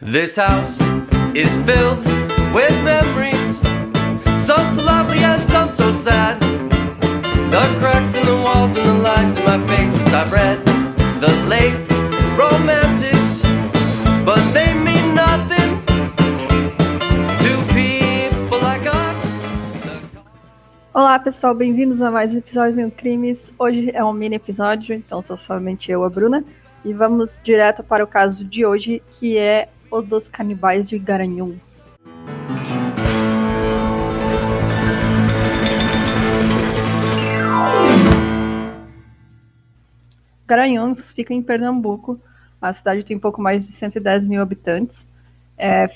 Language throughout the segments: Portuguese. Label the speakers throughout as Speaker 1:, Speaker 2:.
Speaker 1: This house is filled with memories, some so lovely and some so sad. The cracks in the walls and the lines in my face, I've read the late romantics, but they mean nothing to people like us.
Speaker 2: Olá pessoal, bem-vindos a mais um episódio do Crimes. Hoje é um mini episódio, então sou somente eu, a Bruna, e vamos direto para o caso de hoje, que é o dos canibais de Garanhuns. Garanhuns fica em Pernambuco. A cidade tem pouco mais de 110 mil habitantes.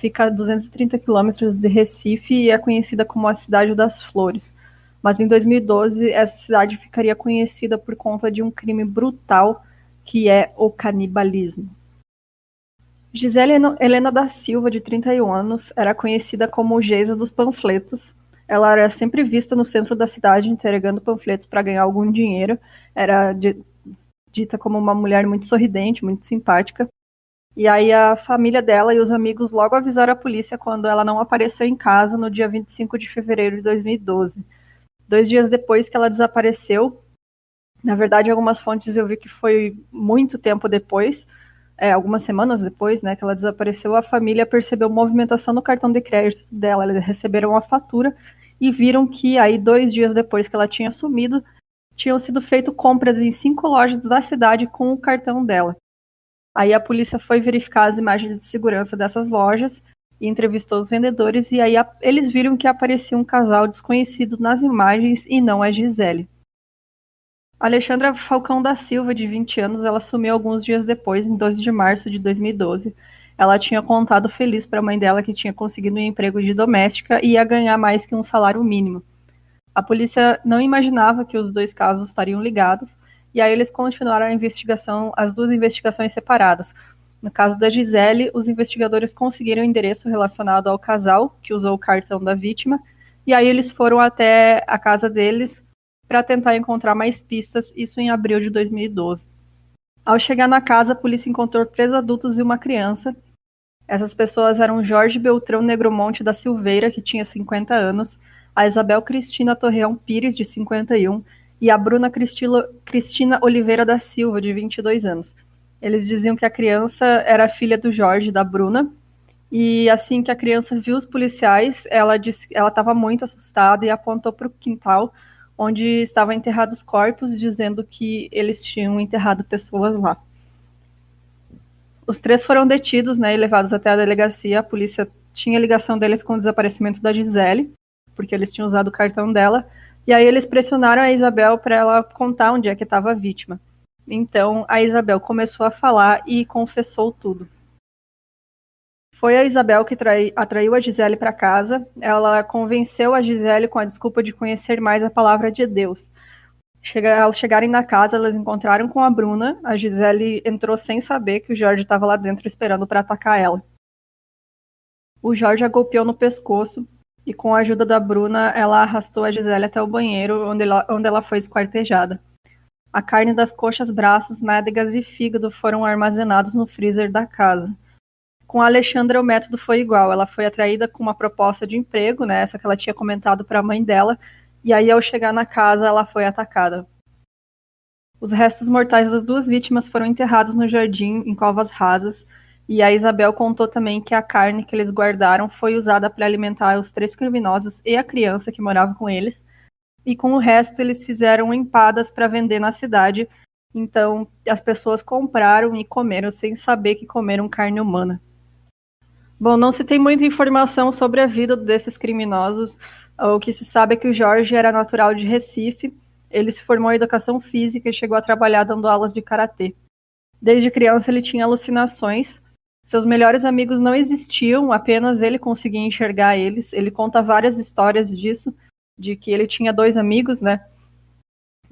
Speaker 2: Fica a 230 quilômetros de Recife e é conhecida como a Cidade das Flores. Mas em 2012, essa cidade ficaria conhecida por conta de um crime brutal, que é o canibalismo. Gisele Helena da Silva, de 31 anos, era conhecida como Geisa dos panfletos. Ela era sempre vista no centro da cidade entregando panfletos para ganhar algum dinheiro. Era dita como uma mulher muito sorridente, muito simpática. E aí a família dela e os amigos logo avisaram a polícia quando ela não apareceu em casa no dia 25 de fevereiro de 2012. 2 dias depois que ela desapareceu, na verdade, algumas fontes eu vi que foi muito tempo depois, algumas semanas depois, né, que ela desapareceu, a família percebeu movimentação no cartão de crédito dela. Eles receberam a fatura e viram que aí 2 dias depois que ela tinha sumido, tinham sido feitas compras em 5 lojas da cidade com o cartão dela. Aí a polícia foi verificar as imagens de segurança dessas lojas e entrevistou os vendedores, e aí eles viram que aparecia um casal desconhecido nas imagens e não a Gisele. Alexandra Falcão da Silva, de 20 anos, ela sumiu alguns dias depois, em 12 de março de 2012. Ela tinha contado feliz para a mãe dela que tinha conseguido um emprego de doméstica e ia ganhar mais que um salário mínimo. A polícia não imaginava que os dois casos estariam ligados, e aí eles continuaram a investigação, as duas investigações separadas. No caso da Gisele, os investigadores conseguiram o endereço relacionado ao casal que usou o cartão da vítima, e aí eles foram até a casa deles para tentar encontrar mais pistas, isso em abril de 2012. Ao chegar na casa, a polícia encontrou 3 adultos e uma criança. Essas pessoas eram Jorge Beltrão Negromonte da Silveira, que tinha 50 anos, a Isabel Cristina Torreão Pires, de 51, e a Bruna Cristina Oliveira da Silva, de 22 anos. Eles diziam que a criança era filha do Jorge, da Bruna, e assim que a criança viu os policiais, ela estava muito assustada e apontou para o quintal onde estavam enterrados corpos, dizendo que eles tinham enterrado pessoas lá. Os 3 foram detidos, né, e levados até a delegacia. A polícia tinha ligação deles com o desaparecimento da Gisele, porque eles tinham usado o cartão dela, e aí eles pressionaram a Isabel para ela contar onde é que estava a vítima. Então a Isabel começou a falar e confessou tudo. Foi a Isabel que atraiu a Gisele para casa. Ela convenceu a Gisele com a desculpa de conhecer mais a palavra de Deus. Ao chegarem na casa, elas encontraram com a Bruna. A Gisele entrou sem saber que o Jorge estava lá dentro esperando para atacar ela. O Jorge a golpeou no pescoço e, com a ajuda da Bruna, ela arrastou a Gisele até o banheiro, onde ela foi esquartejada. A carne das coxas, braços, nádegas e fígado foram armazenados no freezer da casa. Com a Alexandra, o método foi igual. Ela foi atraída com uma proposta de emprego, né, essa que ela tinha comentado para a mãe dela, e aí, ao chegar na casa, ela foi atacada. Os restos mortais das 2 vítimas foram enterrados no jardim, em covas rasas, e a Isabel contou também que a carne que eles guardaram foi usada para alimentar os 3 criminosos e a criança que morava com eles, e com o resto eles fizeram empadas para vender na cidade. Então as pessoas compraram e comeram sem saber que comeram carne humana. Bom, não se tem muita informação sobre a vida desses criminosos. O que se sabe é que o Jorge era natural de Recife. Ele se formou em educação física e chegou a trabalhar dando aulas de karatê. Desde criança ele tinha alucinações. Seus melhores amigos não existiam, apenas ele conseguia enxergar eles. Ele conta várias histórias disso, de que ele tinha 2 amigos, né?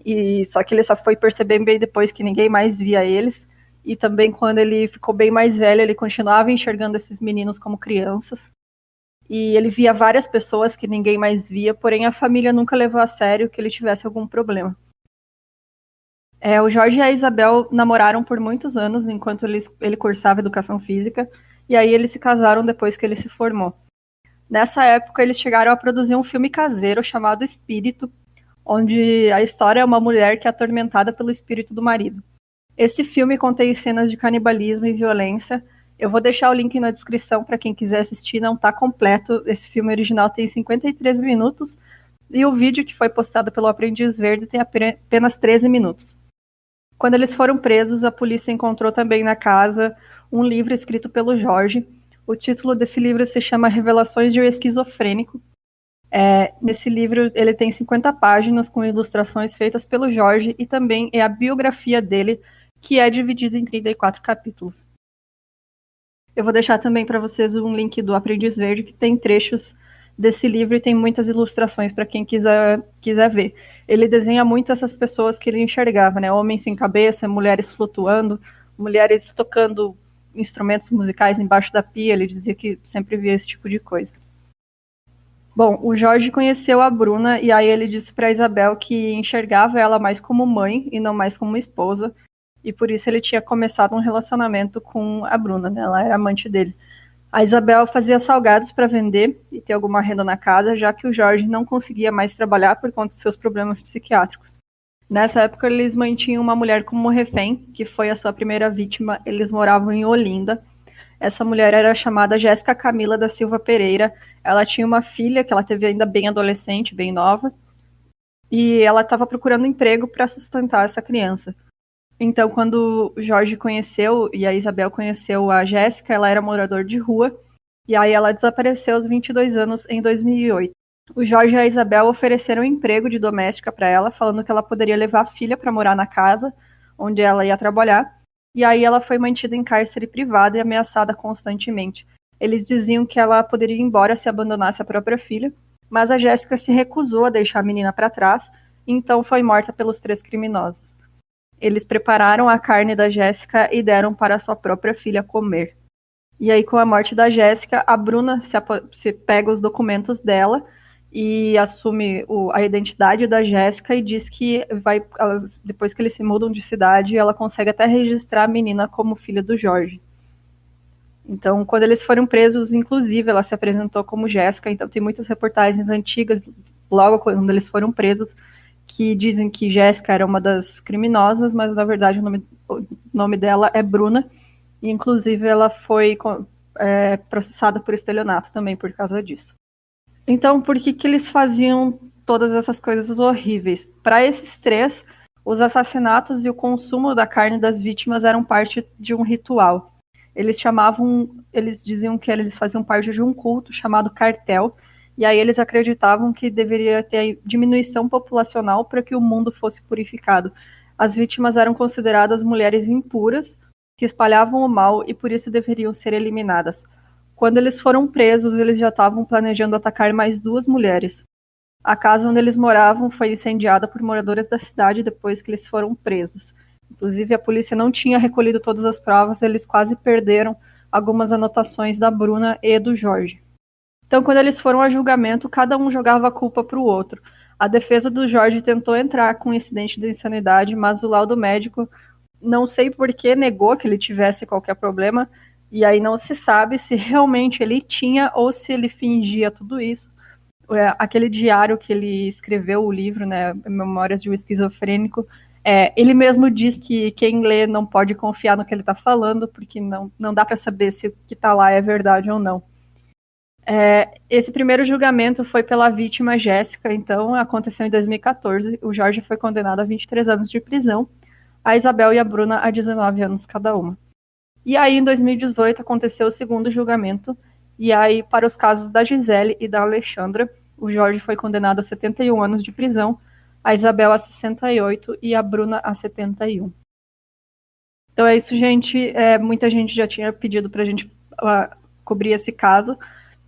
Speaker 2: E só que ele só foi perceber bem depois que ninguém mais via eles. E também quando ele ficou bem mais velho, ele continuava enxergando esses meninos como crianças. E ele via várias pessoas que ninguém mais via, porém a família nunca levou a sério que ele tivesse algum problema. O Jorge e a Isabel namoraram por muitos anos, enquanto ele cursava educação física, e aí eles se casaram depois que ele se formou. Nessa época, eles chegaram a produzir um filme caseiro chamado Espírito, onde a história é uma mulher que é atormentada pelo espírito do marido. Esse filme contém cenas de canibalismo e violência. Eu vou deixar o link na descrição para quem quiser assistir, não está completo. Esse filme original tem 53 minutos e o vídeo que foi postado pelo Aprendiz Verde tem apenas 13 minutos. Quando eles foram presos, a polícia encontrou também na casa um livro escrito pelo Jorge. O título desse livro se chama Revelações de um Esquizofrênico. Nesse livro ele tem 50 páginas com ilustrações feitas pelo Jorge e também é a biografia dele, que é dividida em 34 capítulos. Eu vou deixar também para vocês um link do Aprendiz Verde, que tem trechos desse livro e tem muitas ilustrações para quem quiser ver. Ele desenha muito essas pessoas que ele enxergava, né? Homens sem cabeça, mulheres flutuando, mulheres tocando instrumentos musicais embaixo da pia. Ele dizia que sempre via esse tipo de coisa. Bom, o Jorge conheceu a Bruna e aí ele disse para Isabel que enxergava ela mais como mãe e não mais como esposa, e por isso ele tinha começado um relacionamento com a Bruna, né? Ela era amante dele. A Isabel fazia salgados para vender e ter alguma renda na casa, já que o Jorge não conseguia mais trabalhar por conta dos seus problemas psiquiátricos. Nessa época, eles mantinham uma mulher como refém, que foi a sua primeira vítima. Eles moravam em Olinda. Essa mulher era chamada Jéssica Camila da Silva Pereira. Ela tinha uma filha que ela teve ainda bem adolescente, bem nova, e ela estava procurando emprego para sustentar essa criança. Então, quando o Jorge conheceu e a Isabel conheceu a Jéssica, ela era morador de rua, e aí ela desapareceu aos 22 anos em 2008. O Jorge e a Isabel ofereceram um emprego de doméstica para ela, falando que ela poderia levar a filha para morar na casa onde ela ia trabalhar, e aí ela foi mantida em cárcere privado e ameaçada constantemente. Eles diziam que ela poderia ir embora se abandonasse a própria filha, mas a Jéssica se recusou a deixar a menina para trás, e então foi morta pelos 3 criminosos. Eles prepararam a carne da Jéssica e deram para sua própria filha comer. E aí, com a morte da Jéssica, a Bruna se pega os documentos dela e assume a identidade da Jéssica e diz que depois que eles se mudam de cidade, ela consegue até registrar a menina como filha do Jorge. Então, quando eles foram presos, inclusive, ela se apresentou como Jéssica. Então, tem muitas reportagens antigas, logo quando eles foram presos, que dizem que Jéssica era uma das criminosas, mas na verdade o nome dela é Bruna, e inclusive ela foi processada por estelionato também por causa disso. Então, por que eles faziam todas essas coisas horríveis? Para esses 3, os assassinatos e o consumo da carne das vítimas eram parte de um ritual. Eles diziam que eles faziam parte de um culto chamado cartel, e aí eles acreditavam que deveria ter diminuição populacional para que o mundo fosse purificado. As vítimas eram consideradas mulheres impuras, que espalhavam o mal e por isso deveriam ser eliminadas. Quando eles foram presos, eles já estavam planejando atacar mais 2 mulheres. A casa onde eles moravam foi incendiada por moradores da cidade depois que eles foram presos. Inclusive, a polícia não tinha recolhido todas as provas, eles quase perderam algumas anotações da Bruna e do Jorge. Então, quando eles foram a julgamento, cada um jogava a culpa para o outro. A defesa do Jorge tentou entrar com um incidente de insanidade, mas o laudo médico, não sei por que, negou que ele tivesse qualquer problema, e aí não se sabe se realmente ele tinha ou se ele fingia tudo isso. Aquele diário que ele escreveu, o livro, né, Memórias de um Esquizofrênico, ele mesmo diz que quem lê não pode confiar no que ele está falando, porque não dá para saber se o que está lá é verdade ou não. Esse primeiro julgamento foi pela vítima Jéssica, então aconteceu em 2014. O Jorge foi condenado a 23 anos de prisão, a Isabel e a Bruna a 19 anos cada uma. E aí, em 2018, aconteceu o segundo julgamento, e aí, para os casos da Gisele e da Alexandra, o Jorge foi condenado a 71 anos de prisão, a Isabel a 68 e a Bruna a 71. Então é isso, gente. Muita gente já tinha pedido para a gente cobrir esse caso,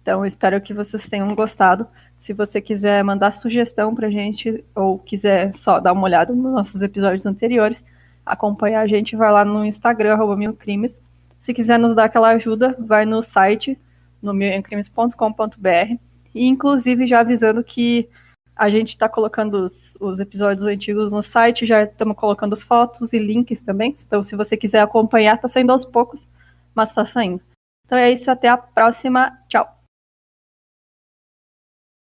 Speaker 2: então eu espero que vocês tenham gostado. Se você quiser mandar sugestão para a gente, ou quiser só dar uma olhada nos nossos episódios anteriores, acompanhar a gente, vai lá no Instagram, @milcrimes. Se quiser nos dar aquela ajuda, vai no site, no milcrimes.com.br. E inclusive já avisando que a gente está colocando os episódios antigos no site, já estamos colocando fotos e links também. Então, se você quiser acompanhar, está saindo aos poucos, mas está saindo. Então é isso, até a próxima. Tchau!